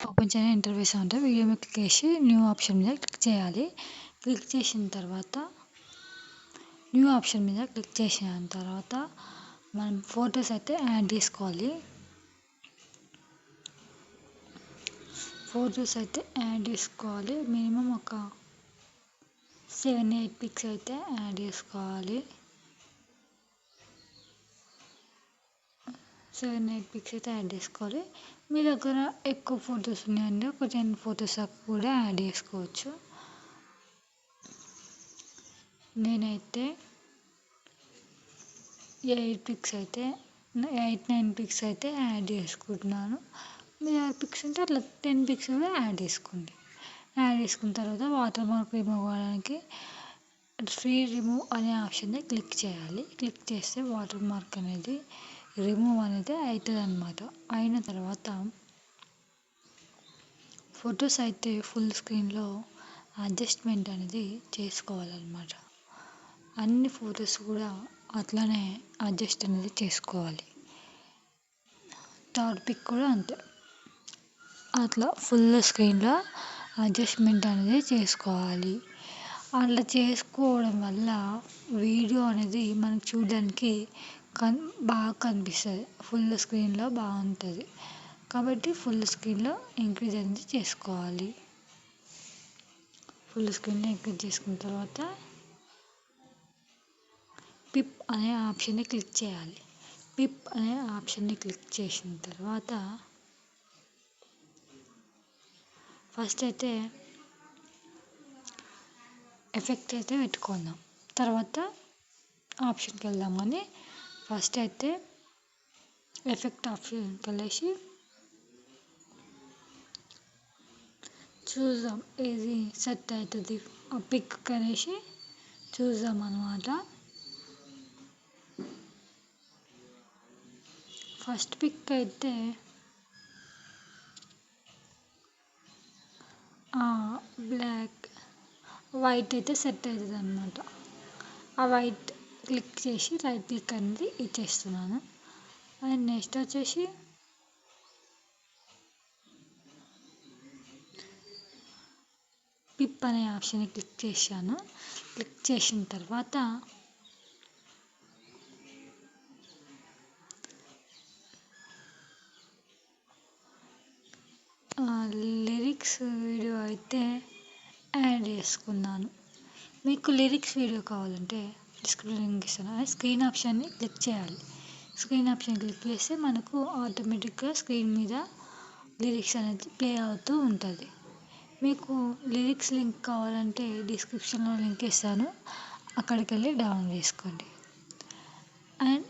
Open చేయని interface అంటే video మీద క్లిక్ చేసి న్యూ ఆప్షన్ మీద క్లిక్ చేయాలి. క్లిక్ చేసిన తర్వాత న్యూ ఆప్షన్ మీద క్లిక్ చేసిన తర్వాత మనం ఫొటోస్ అయితే యాడ్ చేసుకోవాలి. మినిమం ఒక 7-8 పిక్స్ అయితే యాడ్ చేసుకోవాలి. 7-8 పిక్స్ అయితే యాడ్ చేసుకోవాలి. మీ దగ్గర ఎక్కువ ఫొటోస్ ఉన్నాయంటే ఒక 10 ఫొటోస్ కూడా యాడ్ చేసుకోవచ్చు. నేనైతే 8-9 పిక్స్ అయితే యాడ్ చేసుకుంటున్నాను. మీ దగ్గర పిక్స్ ఉంటే అట్లా 10 పిక్స్ కూడా యాడ్ చేసుకోండి. యాడ్ చేసుకున్న తర్వాత వాటర్ మార్క్ రిమూవ్ అవ్వడానికి ఫ్రీ రిమూవ్ అనే ఆప్షన్ని క్లిక్ చేయాలి. క్లిక్ చేస్తే వాటర్ మార్క్ అనేది రిమూవ్ అనేది అవుతుంది అన్నమాట. అయిన తర్వాత ఫొటోస్ అయితే ఫుల్ స్క్రీన్లో అడ్జస్ట్మెంట్ అనేది చేసుకోవాలన్నమాట. అన్ని ఫొటోస్ కూడా అట్లనే అడ్జస్ట్ అనేది చేసుకోవాలి. థర్డ్ పిక్ కూడా అంతే, అట్లా ఫుల్ స్క్రీన్లో అడ్జస్ట్మెంట్ అనేది చేసుకోవాలి. అట్లా చేసుకోవడం వల్ల వీడియో అనేది మనకు చూడడానికి బాగా కనిపిస్తుంది. ఫుల్ స్క్రీన్లో బాగుంటుంది కాబట్టి ఫుల్ స్క్రీన్లో ఇంక్రీజ్ అనేది చేసుకోవాలి. ఫుల్ స్క్రీన్లో ఇంక్రీజ్ చేసుకున్న తర్వాత పిప్ అనే ఆప్షన్ని క్లిక్ చేయాలి. పిప్ అనే ఆప్షన్ని క్లిక్ చేసిన తర్వాత ఫస్ట్ అయితే ఎఫెక్ట్ అయితే పెట్టుకుందాం. తర్వాత ఆప్షన్కి వెళ్దాం. కానీ ఫస్ట్ అయితే ఎఫెక్ట్ ఆప్షన్కి వెళ్ళేసి చూద్దాం ఏది సెట్ అవుతుంది ఆ పిక్ అనేసి చూద్దాం అన్నమాట. ఫస్ట్ పిక్ అయితే వైట్ అయితే సెట్ అవుతుంది అన్నమాట. ఆ వైట్ క్లిక్ చేసి రైట్ క్లిక్ అనేది ఇచ్చేస్తున్నాను. అండ్ నెక్స్ట్ వచ్చేసి పిప్ అనే ఆప్షన్ని క్లిక్ చేశాను. క్లిక్ చేసిన తర్వాత లిరిక్స్ వీడియో అయితే యాడ్ చేసుకున్నాను. మీకు లిరిక్స్ వీడియో కావాలంటే డిస్క్రిప్షన్ లింక్ ఇస్తాను. స్క్రీన్ ఆప్షన్ని క్లిక్ చేయాలి. స్క్రీన్ ఆప్షన్ క్లిక్ చేస్తే మనకు ఆటోమేటిక్గా స్క్రీన్ మీద లిరిక్స్ అనేది ప్లే అవుతూ ఉంటుంది. మీకు లిరిక్స్ లింక్ కావాలంటే డిస్క్రిప్షన్లో లింక్ ఇస్తాను, అక్కడికి వెళ్ళి డౌన్లోడ్ చేసుకోండి. అండ్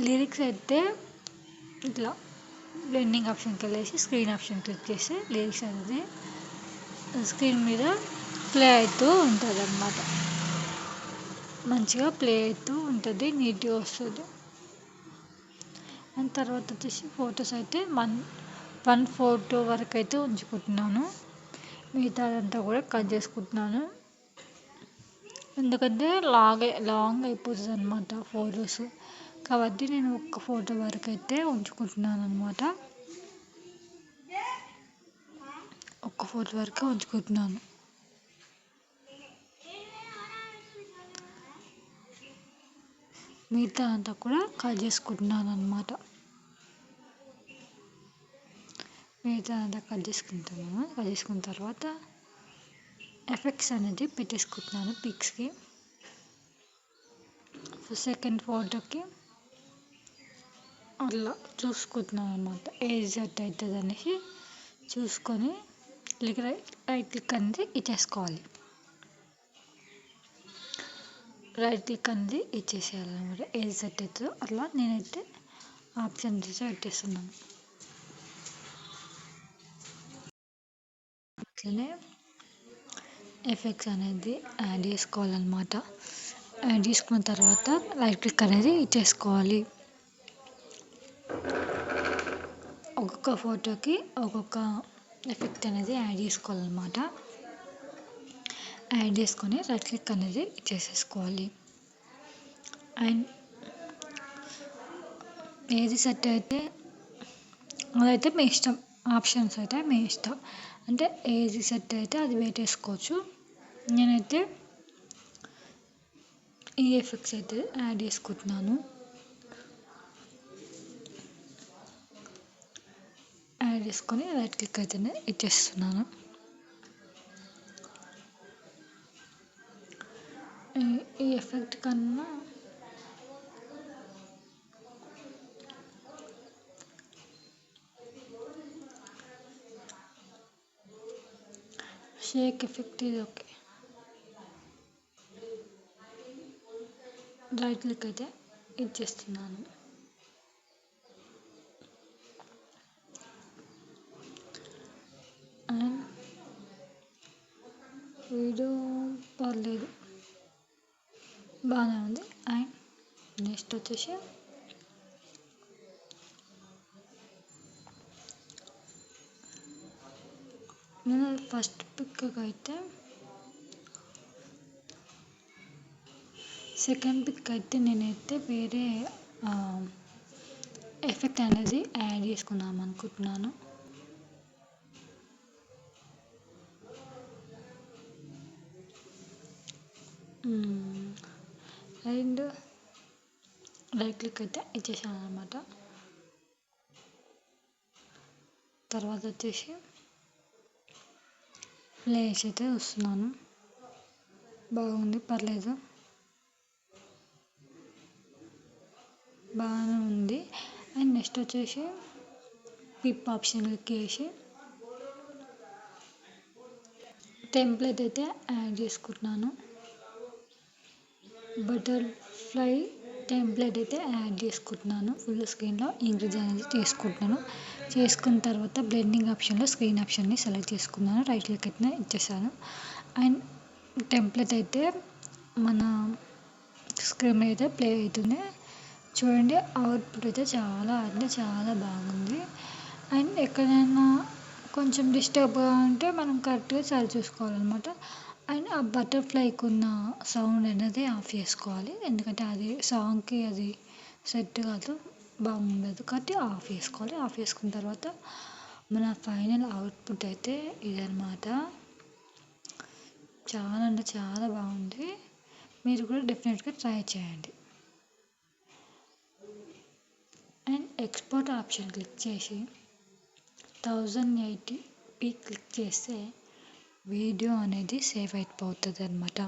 లిరిక్స్ అయితే ఇట్లా బ్లెండింగ్ ఆప్షన్కి వెళ్ళేసి స్క్రీన్ ఆప్షన్ క్లిక్ చేస్తే లిరిక్స్ అనేది స్క్రీన్ మీద ప్లే అవుతూ ఉంటుంది అన్నమాట. మంచిగా ప్లే అవుతూ ఉంటుంది, నీట్గా వస్తుంది. అండ్ తర్వాత వచ్చేసి ఫొటోస్ అయితే వన్ ఫోటో వరకు అయితే ఉంచుకుంటున్నాను. మిగతాదంతా కూడా కట్ చేసుకుంటున్నాను. ఎందుకంటే లాంగ్ అయిపోతుంది అన్నమాట ఫొటోస్. కాబట్టి నేను ఒక్క ఫోటో వరకు అయితే ఉంచుకుంటున్నాను అన్నమాట. ఒక్క ఫోటో వరకే ఉంచుకుంటున్నాను. మిగతా అంతా కూడా కట్ చేసుకుంటున్నాను అన్నమాట. కట్ చేసుకున్న తర్వాత ఎఫెక్ట్స్ అనేది పెట్టేసుకుంటున్నాను పిక్స్కి. సెకండ్ ఫోటోకి అట్లా చూసుకుంటున్నాను అన్నమాట. ఏది సెట్ అవుతుంది అనేసి చూసుకొని రైట్ క్లిక్ అనేది ఇచ్చేసుకోవాలి. రైట్ క్లిక్ అనేది ఇచ్చేసేయాలన్నమాట. ఏది సెట్ అవుతుందో అట్లా నేనైతే ఆప్షన్ చేసి పెట్టేస్తున్నాను. అట్లనే ఎఫెక్ట్స్ అనేది యాడ్ చేసుకోవాలన్నమాట. యాడ్ చేసుకున్న తర్వాత రైట్ క్లిక్ అనేది ఇచ్చేసుకోవాలి. ఒక్కొక్క ఫోటోకి ఒక్కొక్క ఎఫెక్ట్ అనేది యాడ్ చేసుకోవాలన్నమాట. యాడ్ చేసుకొని రైట్ క్లిక్ అనేది ఇచ్చేసేసుకోవాలి. అండ్ ఏది సెట్ అయితే అదైతే మీ ఇష్టం. ఆప్షన్స్ అయితే మీ ఇష్టం. అంటే ఏది సెట్ అయితే అది పెట్టేసుకోవచ్చు. నేనైతే ఈ ఎఫెక్ట్స్ అయితే యాడ్ చేసుకుంటున్నాను. యాడ్ చేసుకొని రైట్ క్లిక్ అయితేనే ఇచ్చేస్తున్నాను. ఈ ఎఫెక్ట్ కన్నా షేక్ ఎఫెక్ట్ ఇది ఓకే. రైట్ క్లిక్ అయితే ఇచ్చేస్తున్నాను. అండ్ వీడియో పర్లేదు, బాగానే ఉంది. అండ్ నెక్స్ట్ వచ్చేసి నేను ఫస్ట్ పిక్ అయితే సెకండ్ పిక్ అయితే నేనైతే వేరే ఎఫెక్ట్ అనేది యాడ్ చేసుకుందాం అనుకుంటున్నాను. అండ్ రైట్ క్లిక్ అయితే ఇచ్చేసాను అనమాట. తర్వాత వచ్చేసి ప్లేస్ అయితే వస్తున్నాను. బాగుంది, పర్లేదు, బాగానే ఉంది. అండ్ నెక్స్ట్ వచ్చేసి పిప్ ఆప్షన్ క్లిక్ చేసి టెంప్లెట్ అయితే యాడ్ చేసుకుంటున్నాను. బటర్ఫ్లై టెంప్లెట్ అయితే యాడ్ చేసుకుంటున్నాను. ఫుల్ స్క్రీన్లో ఇంక్రీజ్ అనేది చేసుకుంటున్నాను. చేసుకున్న తర్వాత బ్లెండింగ్ ఆప్షన్లో స్క్రీన్ ఆప్షన్ని సెలెక్ట్ చేసుకున్నాను. రైట్ క్లిక్ అయితే ఇచ్చేసాను. అండ్ టెంప్లెట్ అయితే మన స్క్రీన్ మీద అయితే ప్లే అవుతుంది. చూడండి, అవుట్పుట్ అయితే చాలా అంటే చాలా బాగుంది. అండ్ ఎక్కడైనా కొంచెం డిస్టర్బ్గా ఉంటే మనం కరెక్ట్గా సరి చూసుకోవాలన్నమాట. అండ్ ఆ బటర్ఫ్లైకి ఉన్న సౌండ్ అనేది ఆఫ్ చేసుకోవాలి, ఎందుకంటే అది సాంగ్కి అది సెట్ కాదు, బాగుండదు. కాబట్టి ఆఫ్ చేసుకోవాలి. ఆఫ్ చేసుకున్న తర్వాత మన ఫైనల్ అవుట్పుట్ అయితే ఇదన్నమాట. చాలా అంటే చాలా బాగుంది. మీరు కూడా డెఫినెట్గా ట్రై చేయండి. అండ్ ఎక్స్పోర్ట్ ఆప్షన్ క్లిక్ చేసి 1080p క్లిక్ చేస్తే వీడియో అనేది సేవ్ అయిపోతుంది అన్నమాట.